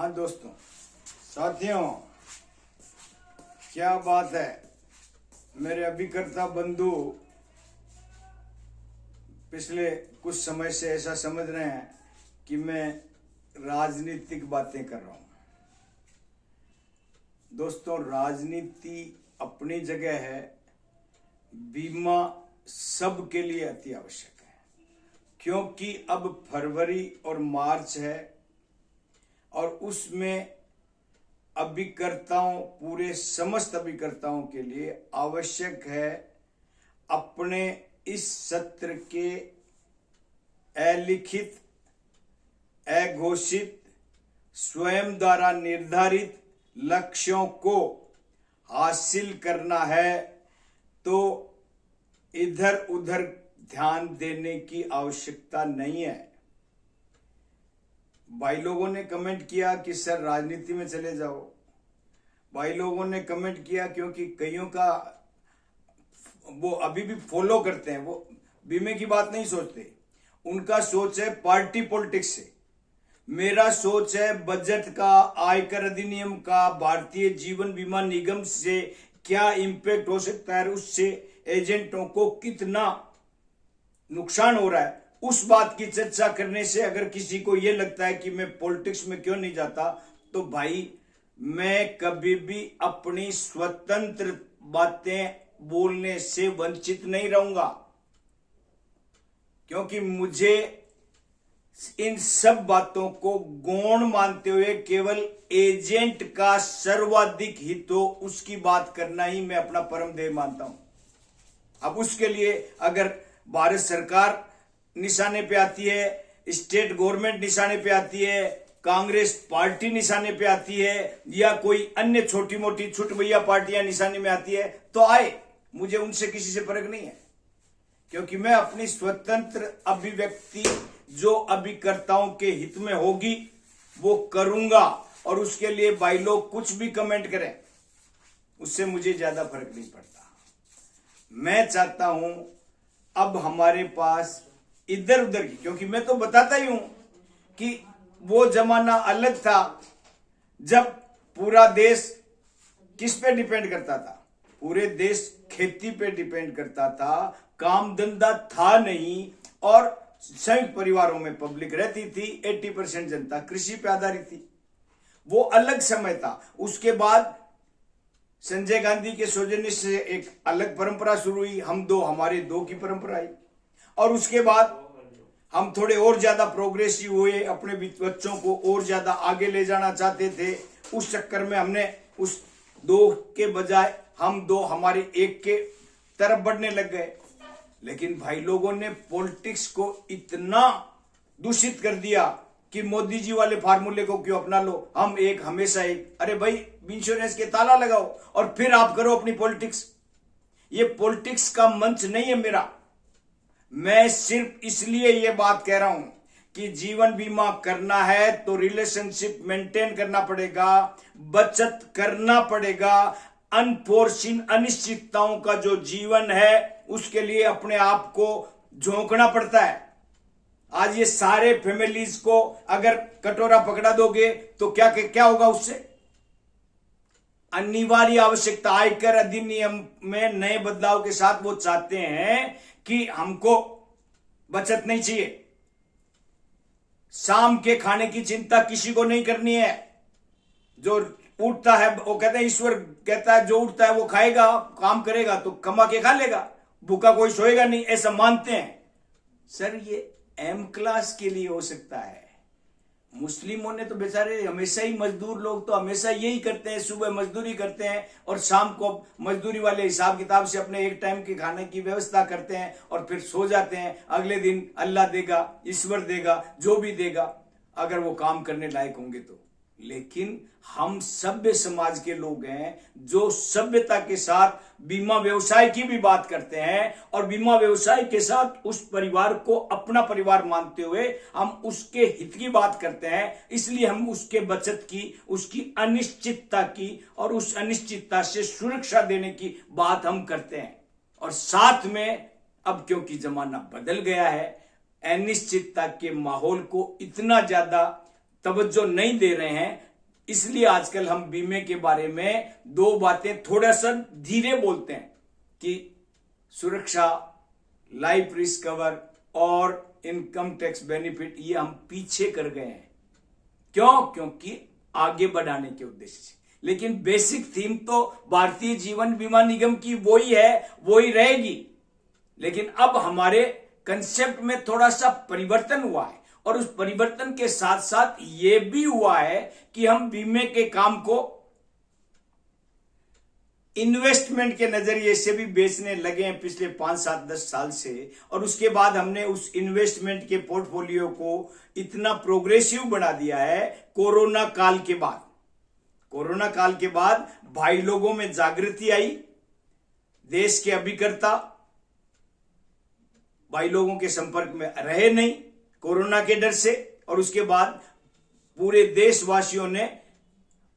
हाँ दोस्तों, साथियों, क्या बात है। मेरे अभिकर्ता बंधु पिछले कुछ समय से ऐसा समझ रहे हैं कि मैं राजनीतिक बातें कर रहा हूं। दोस्तों, राजनीति अपनी जगह है, बीमा सबके लिए अति आवश्यक है, क्योंकि अब फरवरी और मार्च है और उसमें अभिकर्ताओं, पूरे समस्त अभिकर्ताओं के लिए आवश्यक है अपने इस सत्र के अलिखित, अघोषित, स्वयं द्वारा निर्धारित लक्ष्यों को हासिल करना है। तो इधर उधर ध्यान देने की आवश्यकता नहीं है। भाई लोगों ने कमेंट किया कि सर राजनीति में चले जाओ। भाई लोगों ने कमेंट किया क्योंकि कईयों का वो अभी भी फॉलो करते हैं, वो बीमे की बात नहीं सोचते। उनका सोच है पार्टी पॉलिटिक्स से। मेरा सोच है बजट का, आयकर अधिनियम का, भारतीय जीवन बीमा निगम से क्या इंपैक्ट हो सकता है, उससे एजेंटों को कितना नुकसान हो रहा है, उस बात की चर्चा करने से अगर किसी को यह लगता है कि मैं पॉलिटिक्स में क्यों नहीं जाता, तो भाई मैं कभी भी अपनी स्वतंत्र बातें बोलने से वंचित नहीं रहूंगा, क्योंकि मुझे इन सब बातों को गौण मानते हुए केवल एजेंट का सर्वाधिक हित हो उसकी बात करना ही मैं अपना परम ध्येय मानता हूं। अब उसके लिए अगर भारत सरकार निशाने पे आती है, स्टेट गवर्नमेंट निशाने पे आती है, कांग्रेस पार्टी निशाने पे आती है, या कोई अन्य छोटी मोटी छुट भैया पार्टियां निशाने में आती है, तो आए, मुझे उनसे किसी से फर्क नहीं है, क्योंकि मैं अपनी स्वतंत्र अभिव्यक्ति जो अभिकर्ताओं के हित में होगी वो करूंगा। और उसके लिए भाई लोग कुछ भी कमेंट करें, उससे मुझे ज्यादा फर्क नहीं पड़ता। मैं चाहता हूं अब हमारे पास इधर उधर की, क्योंकि मैं तो बताता ही हूं कि वो जमाना अलग था जब पूरा देश किस पे डिपेंड करता था। पूरे देश खेती पे डिपेंड करता था, काम धंधा था नहीं, और संयुक्त परिवारों में पब्लिक रहती थी। 80% जनता कृषि पे आधारित थी। वो अलग समय था। उसके बाद संजय गांधी के सौजन्य से एक अलग परंपरा शुरू हुई, हम दो हमारे दो की परंपरा आई। और उसके बाद हम थोड़े और ज्यादा प्रोग्रेसिव हुए, अपने बच्चों को और ज्यादा आगे ले जाना चाहते थे। उस चक्कर में हमने उस दो के बजाय हम दो हमारे एक के तरफ बढ़ने लग गए। लेकिन भाई लोगों ने पॉलिटिक्स को इतना दूषित कर दिया कि मोदी जी वाले फार्मूले को क्यों अपना लो, हम एक हमेशा एक। अरे भाई, इंश्योरेंस के ताला लगाओ और फिर आप करो अपनी पॉलिटिक्स। ये पॉलिटिक्स का मंच नहीं है मेरा। मैं सिर्फ इसलिए ये बात कह रहा हूं कि जीवन बीमा करना है तो रिलेशनशिप मेंटेन करना पड़ेगा, बचत करना पड़ेगा। अनफोर्सिन, अनिश्चितताओं का जो जीवन है उसके लिए अपने आप को झोंकना पड़ता है। आज ये सारे फैमिलीज को अगर कटोरा पकड़ा दोगे तो क्या क्या होगा उससे? अनिवार्य आवश्यकता, आयकर अधिनियम में नए बदलाव के साथ वो चाहते हैं कि हमको बचत नहीं चाहिए, शाम के खाने की चिंता किसी को नहीं करनी है। जो उठता है वो कहते हैं, ईश्वर कहता है जो उठता है वो खाएगा, काम करेगा तो कमा के खा लेगा, भूखा कोई सोएगा नहीं, ऐसा मानते हैं। सर ये एम क्लास के लिए हो सकता है। मुस्लिमों ने तो बेचारे हमेशा ही, मजदूर लोग तो हमेशा यही करते हैं, सुबह मजदूरी करते हैं और शाम को मजदूरी वाले हिसाब किताब से अपने एक टाइम के खाने की व्यवस्था करते हैं और फिर सो जाते हैं। अगले दिन अल्लाह देगा, ईश्वर देगा, जो भी देगा, अगर वो काम करने लायक होंगे तो। लेकिन हम सभ्य समाज के लोग हैं जो सभ्यता के साथ बीमा व्यवसाय की भी बात करते हैं, और बीमा व्यवसाय के साथ उस परिवार को अपना परिवार मानते हुए हम उसके हित की बात करते हैं। इसलिए हम उसके बचत की, उसकी अनिश्चितता की और उस अनिश्चितता से सुरक्षा देने की बात हम करते हैं। और साथ में अब क्योंकि जमाना बदल गया है, अनिश्चितता के माहौल को इतना ज्यादा तवज्जो नहीं दे रहे हैं, इसलिए आजकल हम बीमे के बारे में दो बातें थोड़ा सा धीरे बोलते हैं कि सुरक्षा, लाइफ रिस्क कवर और इनकम टैक्स बेनिफिट, ये हम पीछे कर गए हैं। क्यों? क्योंकि आगे बढ़ाने के उद्देश्य से। लेकिन बेसिक थीम तो भारतीय जीवन बीमा निगम की वही है, वही रहेगी। लेकिन अब हमारे कंसेप्ट में थोड़ा सा परिवर्तन हुआ है, और उस परिवर्तन के साथ साथ ये भी हुआ है कि हम बीमे के काम को इन्वेस्टमेंट के नजरिए से भी बेचने लगे हैं पिछले 5, 7, 10 साल से। और उसके बाद हमने उस इन्वेस्टमेंट के पोर्टफोलियो को इतना प्रोग्रेसिव बना दिया है। कोरोना काल के बाद, कोरोना काल के बाद भाई लोगों में जागृति आई। देश के अभिकर्ता भाई लोगों के संपर्क में रहे नहीं कोरोना के डर से, और उसके बाद पूरे देशवासियों ने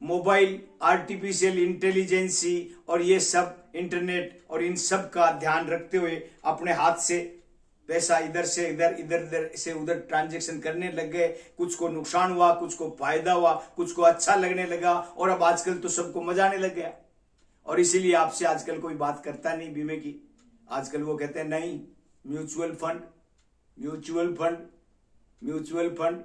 मोबाइल, आर्टिफिशियल इंटेलिजेंसी और ये सब इंटरनेट और इन सब का ध्यान रखते हुए अपने हाथ से पैसा इधर से इधर, इधर से उधर ट्रांजैक्शन करने लग गए। कुछ को नुकसान हुआ, कुछ को फायदा हुआ, कुछ को अच्छा लगने लगा, और अब आजकल तो सबको मजा आने लग गया। और इसीलिए आपसे आजकल कोई बात करता नहीं बीमे की। आजकल वो कहते हैं नहीं, mutual fund, mutual fund, mutual fund,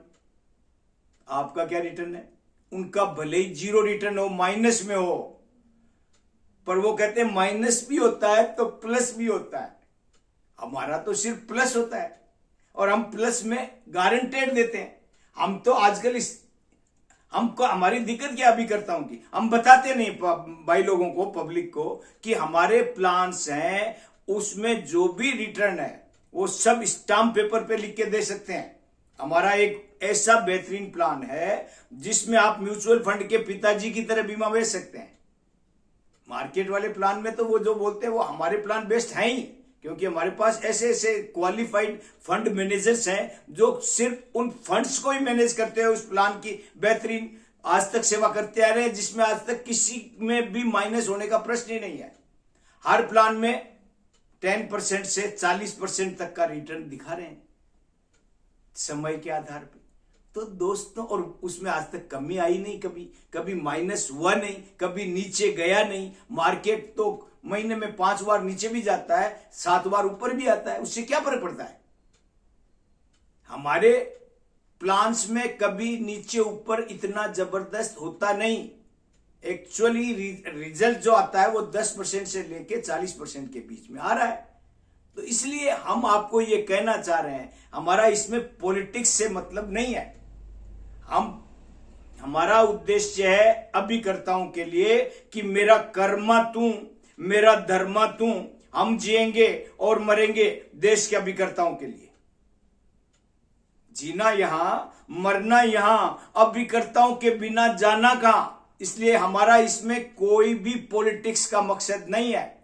आपका क्या रिटर्न है? उनका भले ही 0 रिटर्न हो, माइनस में हो, पर वो कहते हैं माइनस भी होता है तो प्लस भी होता है। हमारा तो सिर्फ प्लस होता है, और हम प्लस में गारंटेड देते हैं। हम तो आजकल हमको हमारी दिक्कत क्या अभी करता हूं कि हम बताते नहीं भाई लोगों को, पब्लिक को, कि हमारे प्लान्स हैं, उसमें जो भी रिटर्न है वो सब स्टाम्प पेपर पे लिख के दे सकते हैं। हमारा एक ऐसा बेहतरीन प्लान है जिसमें आप म्यूचुअल फंड के पिताजी की तरह बीमा बेच सकते हैं। मार्केट वाले प्लान में तो वो जो बोलते हैं वो हमारे प्लान बेस्ट है ही, क्योंकि हमारे पास ऐसे ऐसे क्वालिफाइड फंड मैनेजर्स हैं जो सिर्फ उन फंड्स को ही मैनेज करते हैं। उस प्लान की बेहतरीन आज तक सेवा करते आ रहे हैं, जिसमें आज तक किसी में भी माइनस होने का प्रश्न ही नहीं है। हर प्लान में 10% से 40% तक का रिटर्न दिखा रहे हैं समय के आधार पे। तो दोस्तों, और उसमें आज तक कमी आई नहीं, कभी माइनस हुआ नहीं, कभी नीचे गया नहीं। मार्केट तो महीने में 5 बार नीचे भी जाता है, 7 बार ऊपर भी आता है, उससे क्या फर्क पड़ता है? हमारे प्लान्स में कभी नीचे ऊपर इतना जबरदस्त होता नहीं। एक्चुअली रिजल्ट जो आता है वो 10% से लेके 40% के बीच में आ रहा है। तो इसलिए हम आपको ये कहना चाह रहे हैं, हमारा इसमें पॉलिटिक्स से मतलब नहीं है। हमारा उद्देश्य है अभिकर्ताओं के लिए कि मेरा कर्मा तू, मेरा धर्मा तू, हम जिएंगे और मरेंगे देश के अभिकर्ताओं के लिए। जीना यहां, मरना यहां, अभिकर्ताओं के बिना जाना कहां। इसलिए हमारा इसमें कोई भी पॉलिटिक्स का मकसद नहीं है।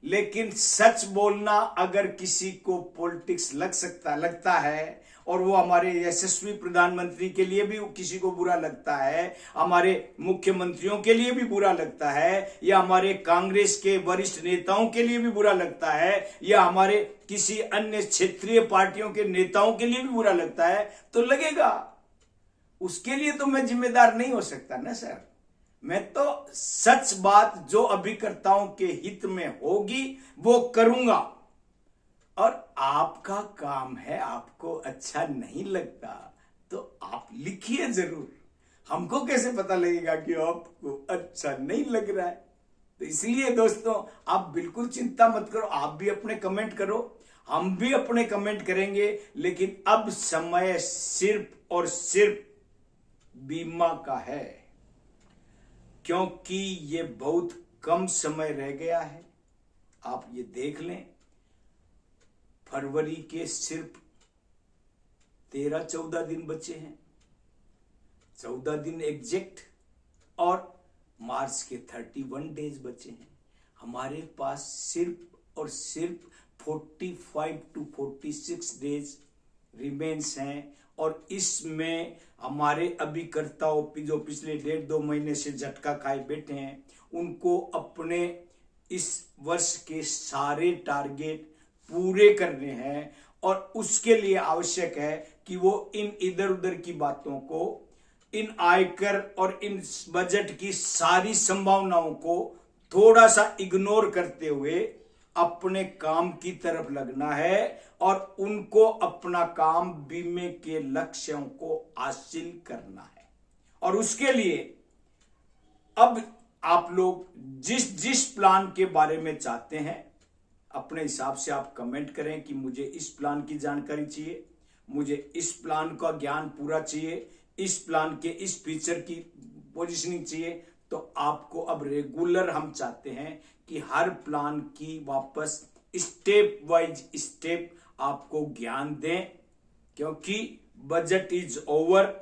लेकिन सच बोलना अगर किसी को पॉलिटिक्स लगता है, और वो हमारे यशस्वी प्रधानमंत्री के लिए भी किसी को बुरा लगता है, हमारे मुख्यमंत्रियों के लिए भी बुरा लगता है, या हमारे कांग्रेस के वरिष्ठ नेताओं के लिए भी बुरा लगता है, या हमारे किसी अन्य क्षेत्रीय पार्टियों के नेताओं के लिए भी बुरा लगता है, तो लगेगा। उसके लिए तो मैं जिम्मेदार नहीं हो सकता ना सर। मैं तो सच बात जो अभिकर्ताओं के हित में होगी वो करूंगा। और आपका काम है, आपको अच्छा नहीं लगता तो आप लिखिए जरूर। हमको कैसे पता लगेगा कि आपको अच्छा नहीं लग रहा है? तो इसलिए दोस्तों, आप बिल्कुल चिंता मत करो, आप भी अपने कमेंट करो, हम भी अपने कमेंट करेंगे। लेकिन अब समय सिर्फ और सिर्फ बीमा का है, क्योंकि ये बहुत कम समय रह गया है। आप ये देख लें, फरवरी के सिर्फ 13-14 दिन बचे हैं, 14 दिन एग्जैक्ट, और मार्च के 31 डेज बचे हैं। हमारे पास सिर्फ और सिर्फ 45 to 46 डेज रिमेन्स हैं। और इसमें हमारे अभिकर्ताओं जो पिछले 1.5-2 महीने से झटका खाए बैठे हैं, उनको अपने इस वर्ष के सारे टारगेट पूरे करने हैं। और उसके लिए आवश्यक है कि वो इन इधर उधर की बातों को इन आयकर और इन बजट की सारी संभावनाओं को थोड़ा सा इग्नोर करते हुए अपने काम की तरफ लगना है और उनको अपना काम बीमे के लक्ष्यों को हासिल करना है। और उसके लिए अब आप लोग जिस जिस प्लान के बारे में चाहते हैं अपने हिसाब से आप कमेंट करें कि मुझे इस प्लान की जानकारी चाहिए, मुझे इस प्लान का ज्ञान पूरा चाहिए, इस प्लान के इस फीचर की पोजीशनिंग चाहिए। तो आपको अब रेगुलर हम चाहते हैं कि हर प्लान की वापस स्टेप वाइज स्टेप आपको ज्ञान दें, क्योंकि budget is over,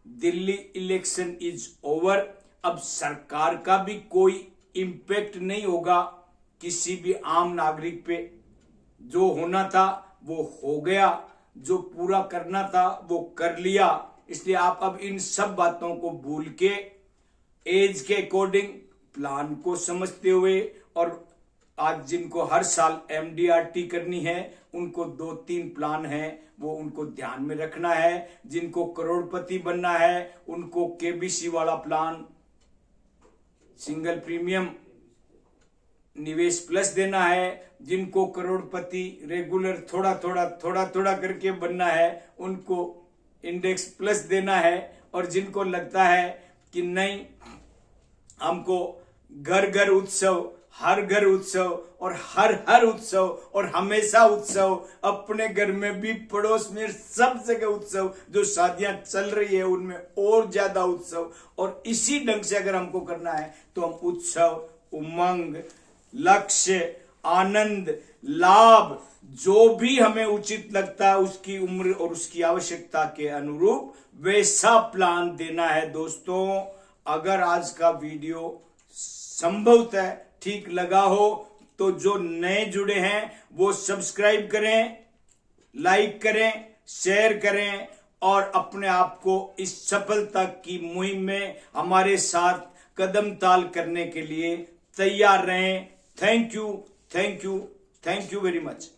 Delhi election is over. अब सरकार का भी कोई इंपैक्ट नहीं होगा किसी भी आम नागरिक पे। जो होना था वो हो गया, जो पूरा करना था वो कर लिया। इसलिए आप अब इन सब बातों को भूल के एज के अकॉर्डिंग प्लान को समझते हुए, और आज जिनको हर साल एमडीआरटी करनी है उनको 2-3 प्लान है वो उनको ध्यान में रखना है। जिनको करोड़पति बनना है उनको केबीसी वाला प्लान, सिंगल प्रीमियम निवेश प्लस देना है। जिनको करोड़पति रेगुलर थोड़ा थोड़ा करके बनना है उनको इंडेक्स प्लस देना है। और जिनको लगता है कि नहीं हमको घर घर उत्सव, हर घर उत्सव और हर उत्सव और हमेशा उत्सव, अपने घर में भी पड़ोस में सब जगह उत्सव, जो शादियां चल रही है उनमें और ज्यादा उत्सव, और इसी ढंग से अगर हमको करना है तो हम उत्सव, उमंग, लक्ष्य, आनंद, लाभ जो भी हमें उचित लगता है उसकी उम्र और उसकी आवश्यकता के अनुरूप वैसा प्लान देना है। दोस्तों, अगर आज का वीडियो संभवतः ठीक लगा हो तो जो नए जुड़े हैं वो सब्सक्राइब करें, लाइक करें, शेयर करें और अपने आप को इस सफलता की मुहिम में हमारे साथ कदम ताल करने के लिए तैयार रहें। Thank you very much.